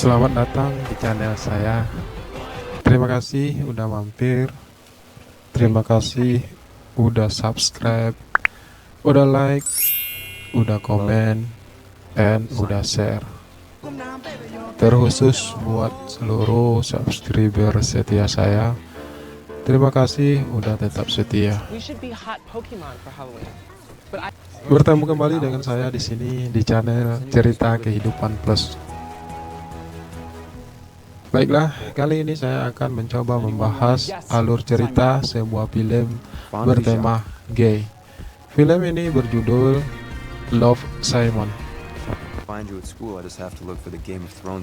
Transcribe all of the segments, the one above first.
Selamat datang di channel saya. Terima kasih udah mampir. Terima kasih udah subscribe, udah like, udah komen, dan udah share. Terkhusus buat seluruh subscriber setia saya. Terima kasih udah tetap setia. Bertemu kembali dengan saya di sini di channel Cerita Kehidupan Plus. Baiklah, kali ini saya akan mencoba membahas alur cerita sebuah film bertema gay. Film ini berjudul Love, Simon.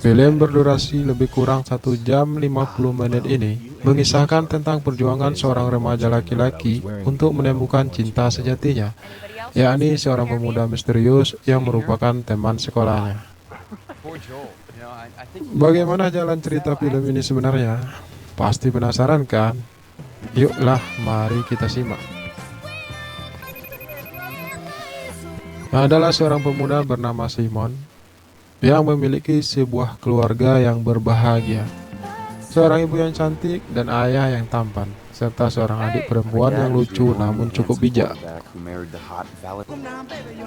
Film berdurasi lebih kurang 1 jam 50 menit ini mengisahkan tentang perjuangan seorang remaja laki-laki untuk menemukan cinta sejatinya, yakni seorang pemuda misterius yang merupakan teman sekolahnya. Bagaimana jalan cerita film ini sebenarnya? Pasti penasaran kan? Yuklah, mari kita simak. Adalah seorang pemuda bernama Simon yang memiliki sebuah keluarga yang berbahagia. Seorang ibu yang cantik dan ayah yang tampan, serta seorang adik perempuan yang lucu namun cukup bijak.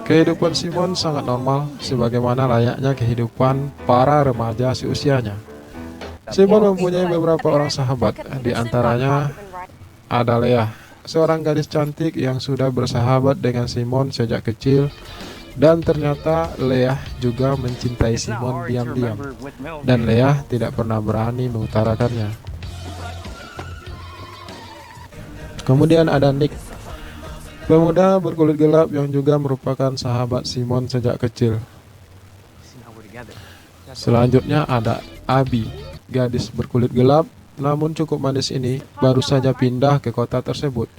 Kehidupan Simon sangat normal, sebagaimana layaknya kehidupan para remaja seusianya. Simon mempunyai beberapa orang sahabat, di antaranya ada Leah, seorang gadis cantik yang sudah bersahabat dengan Simon sejak kecil, dan ternyata Leah juga mencintai Simon diam-diam, dan Leah tidak pernah berani mengutarakannya. Kemudian ada Nick, pemuda berkulit gelap yang juga merupakan sahabat Simon sejak kecil. Selanjutnya ada Abby, gadis berkulit gelap namun cukup manis ini baru saja pindah ke kota tersebut.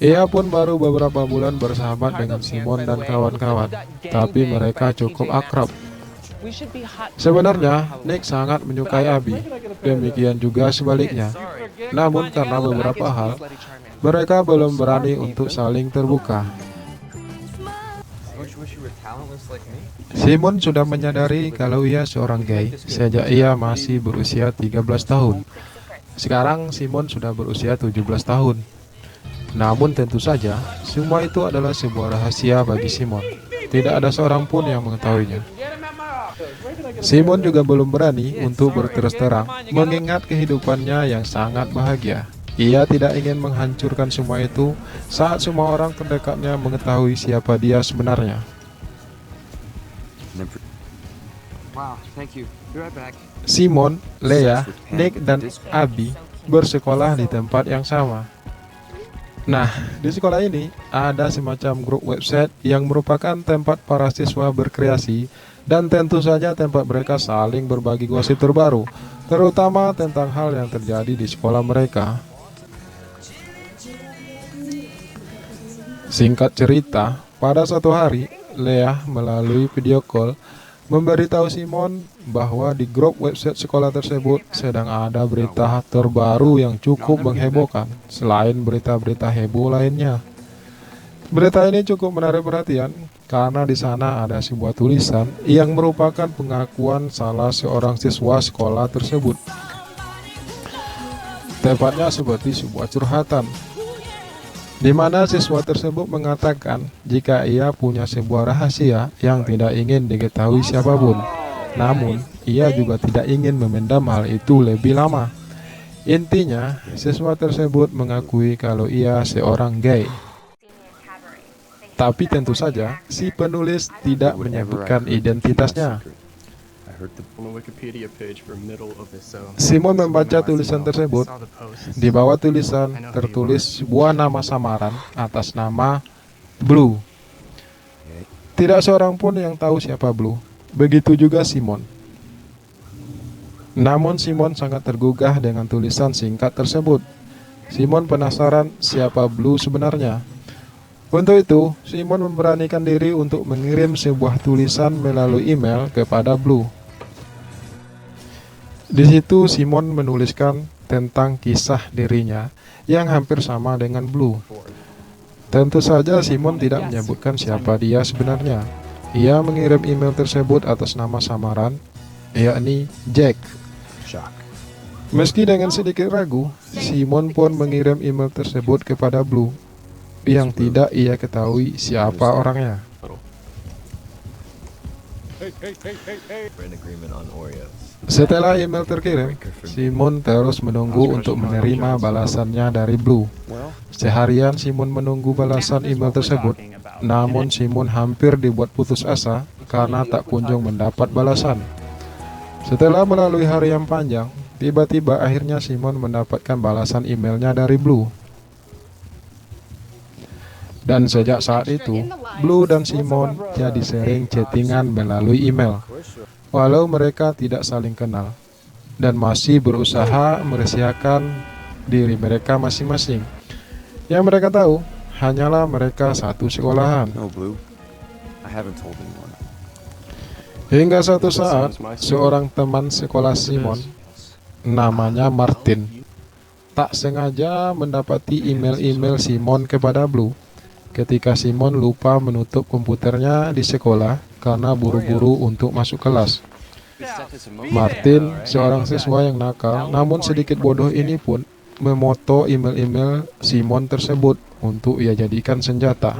Ia pun baru beberapa bulan bersahabat dengan Simon dan kawan-kawan, tapi mereka cukup akrab. Sebenarnya Nick sangat menyukai Abby, demikian juga sebaliknya. Namun karena beberapa hal, mereka belum berani untuk saling terbuka. Simon sudah menyadari kalau ia seorang gay sejak ia masih berusia 13 tahun. Sekarang Simon sudah berusia 17 tahun. Namun tentu saja, semua itu adalah sebuah rahasia bagi Simon. Tidak ada seorang pun yang mengetahuinya. Simon juga belum berani untuk berterus terang, mengingat kehidupannya yang sangat bahagia. Ia tidak ingin menghancurkan semua itu saat semua orang terdekatnya mengetahui siapa dia sebenarnya. Simon, Leah, Nick, dan Abby bersekolah di tempat yang sama. Nah, di sekolah ini ada semacam grup website yang merupakan tempat para siswa berkreasi, dan tentu saja tempat mereka saling berbagi gosip terbaru, terutama tentang hal yang terjadi di sekolah mereka. Singkat cerita, pada suatu hari, Leah melalui video call memberitahu Simon bahwa di grup website sekolah tersebut sedang ada berita terbaru yang cukup menghebohkan, selain berita-berita heboh lainnya. Berita ini cukup menarik perhatian karena di sana ada sebuah tulisan yang merupakan pengakuan salah seorang siswa sekolah tersebut. Tepatnya seperti sebuah curhatan, di mana siswa tersebut mengatakan jika ia punya sebuah rahasia yang tidak ingin diketahui siapapun. Namun, ia juga tidak ingin memendam hal itu lebih lama. Intinya, siswa tersebut mengakui kalau ia seorang gay. Tapi tentu saja, si penulis tidak menyebutkan identitasnya. Simon membaca tulisan tersebut. Di bawah tulisan tertulis sebuah nama samaran atas nama Blue. Tidak seorang pun yang tahu siapa Blue. Begitu juga Simon. Namun Simon sangat tergugah dengan tulisan singkat tersebut. Simon penasaran siapa Blue sebenarnya. Untuk itu, Simon memberanikan diri untuk mengirim sebuah tulisan melalui email kepada Blue. Di situ Simon menuliskan tentang kisah dirinya yang hampir sama dengan Blue. Tentu saja Simon tidak menyebutkan siapa dia sebenarnya. Ia mengirim email tersebut atas nama samaran yakni Jack. Meski dengan sedikit ragu, Simon pun mengirim email tersebut kepada Blue, yang tidak ia ketahui siapa orangnya. Setelah email terkirim, Simon terus menunggu untuk menerima balasannya dari Blue. Seharian Simon menunggu balasan email tersebut, namun Simon hampir dibuat putus asa karena tak kunjung mendapat balasan. Setelah melalui hari yang panjang, tiba-tiba akhirnya Simon mendapatkan balasan emailnya dari Blue. Dan sejak saat itu, Blue dan Simon jadi sering chattingan melalui email, walau mereka tidak saling kenal, dan masih berusaha merahasiakan diri mereka masing-masing. Yang mereka tahu, hanyalah mereka satu sekolahan. Hingga suatu saat, seorang teman sekolah Simon, namanya Martin, tak sengaja mendapati email-email Simon kepada Blue ketika Simon lupa menutup komputernya di sekolah karena buru-buru untuk masuk kelas. Martin, seorang siswa yang nakal namun sedikit bodoh ini pun memoto email-email Simon tersebut untuk ia jadikan senjata.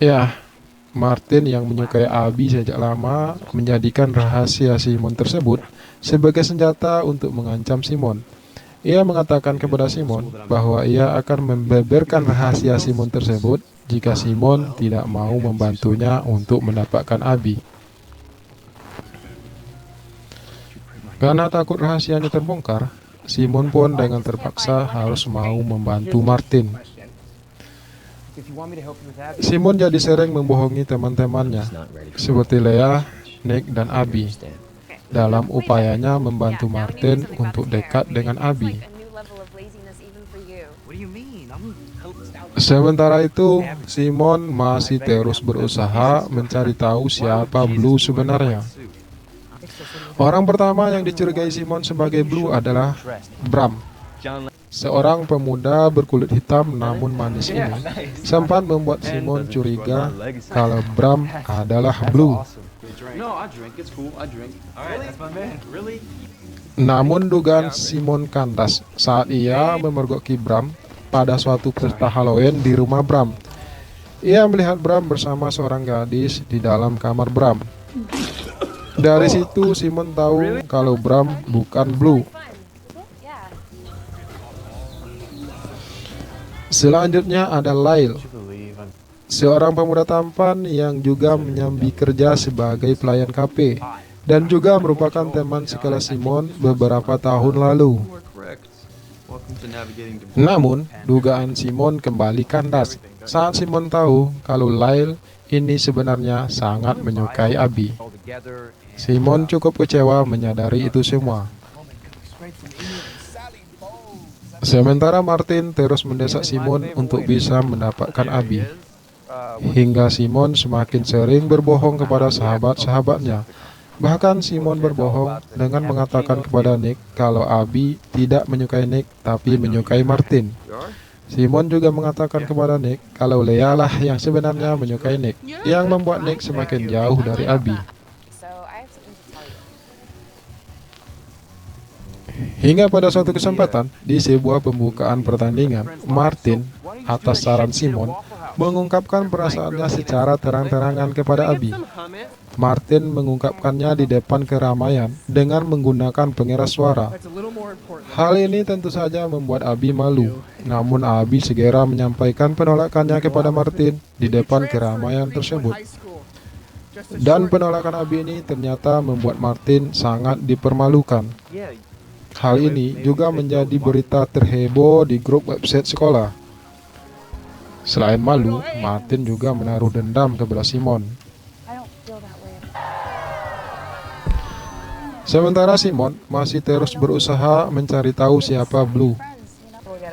Ya, Martin yang menyukai Abby sejak lama menjadikan rahasia Simon tersebut sebagai senjata untuk mengancam Simon. Ia mengatakan kepada Simon bahwa ia akan membeberkan rahasia Simon tersebut jika Simon tidak mau membantunya untuk mendapatkan Abby. Karena takut rahasianya terbongkar, Simon pun dengan terpaksa harus mau membantu Martin. Simon jadi sering membohongi teman-temannya, seperti Leah, Nick, dan Abby, dalam upayanya membantu Martin untuk dekat dengan Abby. Sementara itu, Simon masih terus berusaha mencari tahu siapa Blue sebenarnya. Orang pertama yang dicurigai Simon sebagai Blue adalah Bram. Seorang pemuda berkulit hitam namun manis ini sempat membuat Simon curiga kalau Bram adalah Blue. Namun dugaan Simon kandas saat ia memergoki Bram pada suatu pesta Halloween di rumah Bram. Ia melihat Bram bersama seorang gadis di dalam kamar Bram. Dari situ Simon tahu kalau Bram bukan Blue. Selanjutnya ada Lyle, seorang pemuda tampan yang juga menyambi kerja sebagai pelayan kafe dan juga merupakan teman sekelas Simon beberapa tahun lalu. Namun, dugaan Simon kembali kandas saat Simon tahu kalau Lyle ini sebenarnya sangat menyukai Abby. Simon cukup kecewa menyadari itu semua. Sementara Martin terus mendesak Simon untuk bisa mendapatkan Abby, hingga Simon semakin sering berbohong kepada sahabat-sahabatnya. Bahkan Simon berbohong dengan mengatakan kepada Nick kalau Abby tidak menyukai Nick tapi menyukai Martin. Simon juga mengatakan kepada Nick kalau Leah lah yang sebenarnya menyukai Nick, yang membuat Nick semakin jauh dari Abby. Hingga pada suatu kesempatan, di sebuah pembukaan pertandingan, Martin, atas saran Simon, mengungkapkan perasaannya secara terang-terangan kepada Abby. Martin mengungkapkannya di depan keramaian dengan menggunakan pengeras suara. Hal ini tentu saja membuat Abby malu, namun Abby segera menyampaikan penolakannya kepada Martin di depan keramaian tersebut. Dan penolakan Abby ini ternyata membuat Martin sangat dipermalukan. Hal ini juga menjadi berita terheboh di grup website sekolah. Selain malu, Martin juga menaruh dendam kepada Simon. Sementara Simon masih terus berusaha mencari tahu siapa Blue.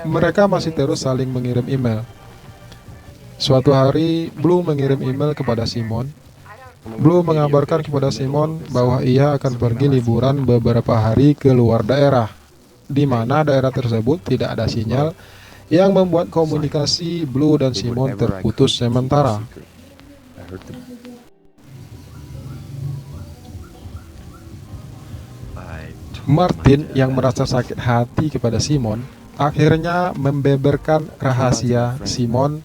Mereka masih terus saling mengirim email. Suatu hari, Blue mengirim email kepada Simon. Blue mengabarkan kepada Simon bahwa ia akan pergi liburan beberapa hari ke luar daerah, di mana daerah tersebut tidak ada sinyal, yang membuat komunikasi Blue dan Simon terputus sementara. Martin yang merasa sakit hati kepada Simon akhirnya membeberkan rahasia Simon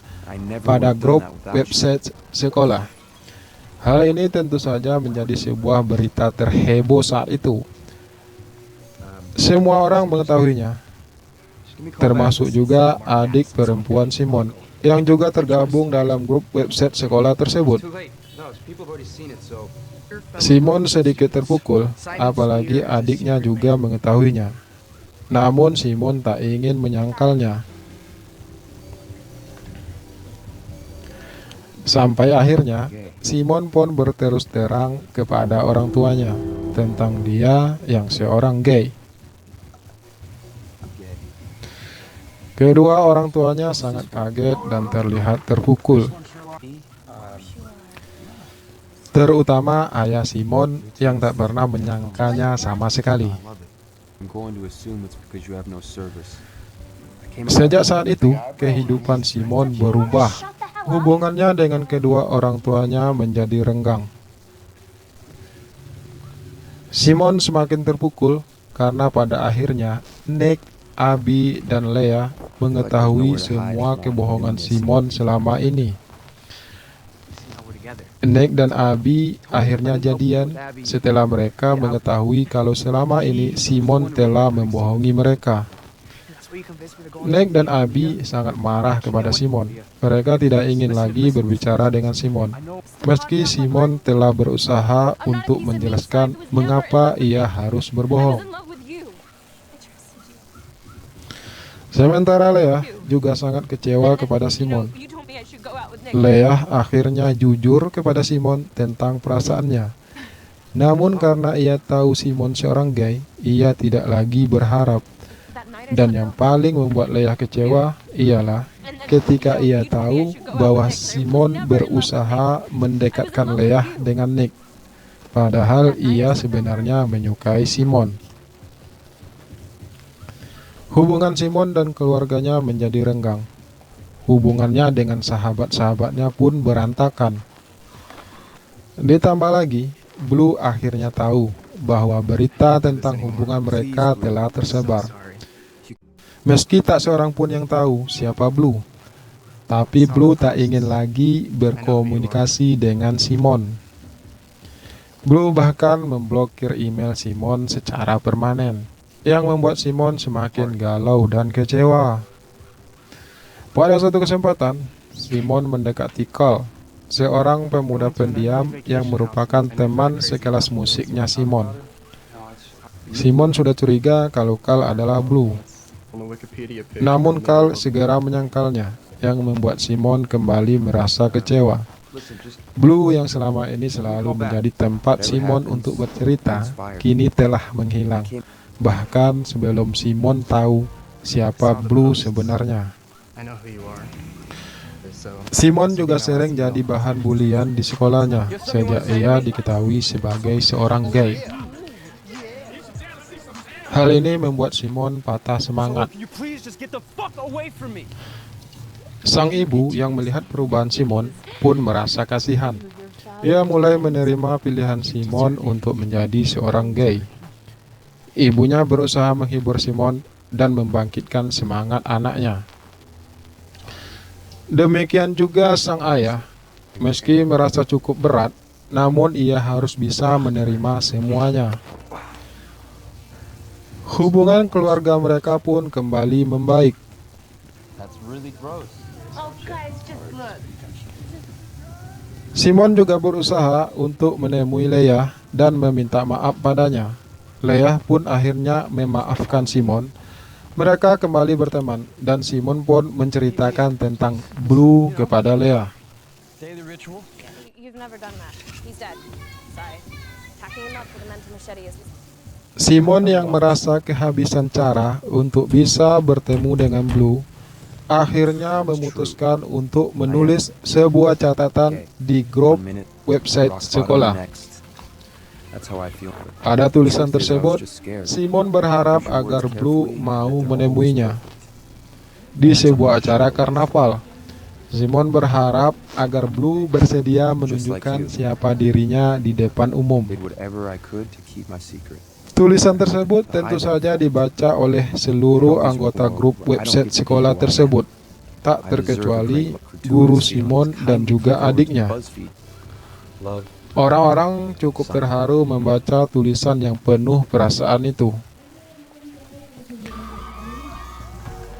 pada grup website sekolah. Hal ini tentu saja menjadi sebuah berita terheboh saat itu. Semua orang mengetahuinya, termasuk juga adik perempuan Simon yang juga tergabung dalam grup website sekolah tersebut. Simon sedikit terpukul, apalagi adiknya juga mengetahuinya. Namun Simon tak ingin menyangkalnya. Sampai akhirnya, Simon pun berterus terang kepada orang tuanya tentang dia yang seorang gay. Kedua orang tuanya sangat kaget dan terlihat terpukul. Terutama ayah Simon yang tak pernah menyangkanya sama sekali. Sejak saat itu, kehidupan Simon berubah. Hubungannya dengan kedua orang tuanya menjadi renggang. Simon semakin terpukul karena pada akhirnya Nick, Abby, dan Leah mengetahui semua kebohongan Simon selama ini. Nick dan Abby akhirnya jadian setelah mereka mengetahui kalau selama ini Simon telah membohongi mereka. Nick dan Abby sangat marah kepada Simon. Mereka tidak ingin lagi berbicara dengan Simon, meski Simon telah berusaha untuk menjelaskan mengapa ia harus berbohong. Sementara Leah juga sangat kecewa kepada Simon. Leah akhirnya jujur kepada Simon tentang perasaannya. Namun karena ia tahu Simon seorang gay, ia tidak lagi berharap. Dan yang paling membuat Leah kecewa ialah ketika ia tahu bahwa Simon berusaha mendekatkan Leah dengan Nick, padahal ia sebenarnya menyukai Simon. Hubungan Simon dan keluarganya menjadi renggang. Hubungannya dengan sahabat-sahabatnya pun berantakan. Ditambah lagi, Blue akhirnya tahu bahwa berita tentang hubungan mereka telah tersebar. Meski tak seorang pun yang tahu siapa Blue, tapi Blue tak ingin lagi berkomunikasi dengan Simon. Blue bahkan memblokir email Simon secara permanen, yang membuat Simon semakin galau dan kecewa. Pada suatu kesempatan, Simon mendekati Carl, seorang pemuda pendiam yang merupakan teman sekelas musiknya Simon. Simon sudah curiga kalau Carl adalah Blue. Namun Carl segera menyangkalnya, yang membuat Simon kembali merasa kecewa. Blue yang selama ini selalu menjadi tempat Simon untuk bercerita, kini telah menghilang. Bahkan sebelum Simon tahu siapa Blue sebenarnya. Simon juga sering jadi bahan bulian di sekolahnya sejak ia diketahui sebagai seorang gay. Hal ini membuat Simon patah semangat. Sang ibu yang melihat perubahan Simon pun merasa kasihan. Ia mulai menerima pilihan Simon untuk menjadi seorang gay. Ibunya berusaha menghibur Simon dan membangkitkan semangat anaknya. Demikian juga sang ayah, meski merasa cukup berat, namun ia harus bisa menerima semuanya. Hubungan keluarga mereka pun kembali membaik. Simon juga berusaha untuk menemui Leah dan meminta maaf padanya. Leah pun akhirnya memaafkan Simon. Mereka kembali berteman dan Simon pun menceritakan tentang Blue kepada Leah. Simon yang merasa kehabisan cara untuk bisa bertemu dengan Blue, akhirnya memutuskan untuk menulis sebuah catatan di grup website sekolah. Pada tulisan tersebut, Simon berharap agar Blue mau menemuinya di sebuah acara karnaval. Simon berharap agar Blue bersedia menunjukkan siapa dirinya di depan umum. Tulisan tersebut tentu saja dibaca oleh seluruh anggota grup website sekolah tersebut, tak terkecuali guru Simon dan juga adiknya. Orang-orang cukup terharu membaca tulisan yang penuh perasaan itu.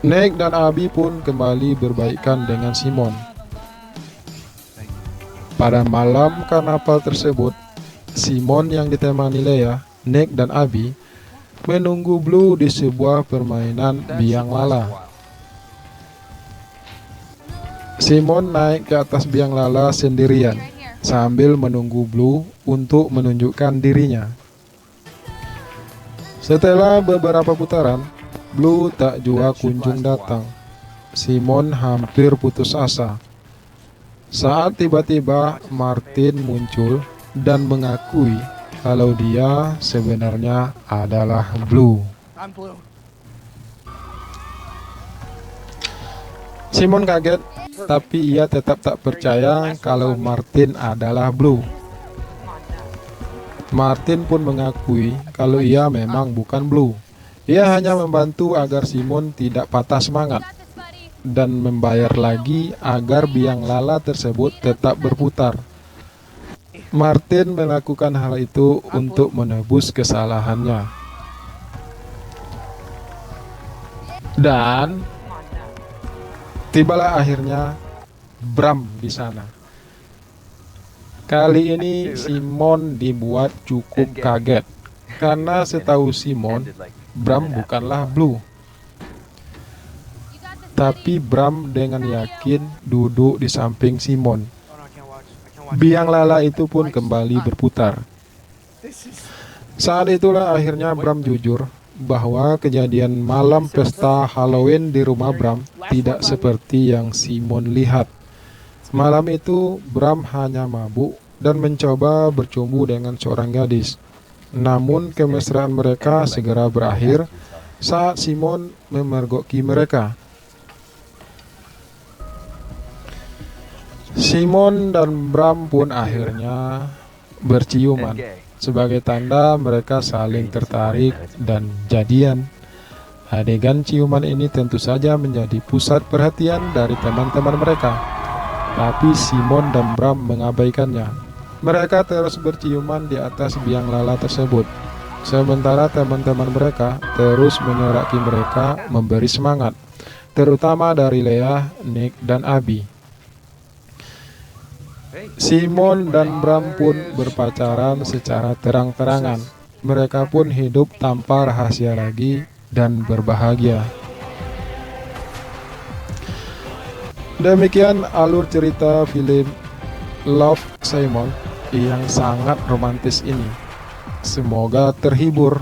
Nick dan Abby pun kembali berbaikan dengan Simon. Pada malam karnaval tersebut, Simon yang ditemani Leah, Nick dan Abby menunggu Blue di sebuah permainan biang lala. Simon naik ke atas biang lala sendirian sambil menunggu Blue untuk menunjukkan dirinya. Setelah beberapa putaran, Blue tak juga kunjung datang. Simon hampir putus asa saat tiba-tiba Martin muncul dan mengakui kalau dia sebenarnya adalah Blue. Simon kaget, tapi ia tetap tak percaya kalau Martin adalah Blue. Martin pun mengakui kalau ia memang bukan Blue. Ia hanya membantu agar Simon tidak patah semangat dan membayar lagi agar biang lala tersebut tetap berputar. Martin melakukan hal itu untuk menebus kesalahannya. Dan tibalah akhirnya Bram di sana. Kali ini Simon dibuat cukup kaget karena setahu Simon, Bram bukanlah Blue. Tapi Bram dengan yakin duduk di samping Simon. Biang lala itu pun kembali berputar. Saat itulah akhirnya Bram jujur bahwa kejadian malam pesta Halloween di rumah Bram tidak seperti yang Simon lihat. Malam itu Bram hanya mabuk dan mencoba bercumbu dengan seorang gadis. Namun kemesraan mereka segera berakhir saat Simon memergoki mereka. Simon dan Bram pun akhirnya berciuman sebagai tanda mereka saling tertarik dan jadian. Adegan ciuman ini tentu saja menjadi pusat perhatian dari teman-teman mereka, tapi Simon dan Bram mengabaikannya. Mereka terus berciuman di atas biang lala tersebut, sementara teman-teman mereka terus menyeraki mereka memberi semangat, terutama dari Leah, Nick, dan Abby. Simon dan Bram pun berpacaran secara terang-terangan. Mereka pun hidup tanpa rahasia lagi dan berbahagia. Demikian alur cerita film Love, Simon yang sangat romantis ini. Semoga terhibur.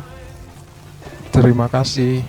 Terima kasih.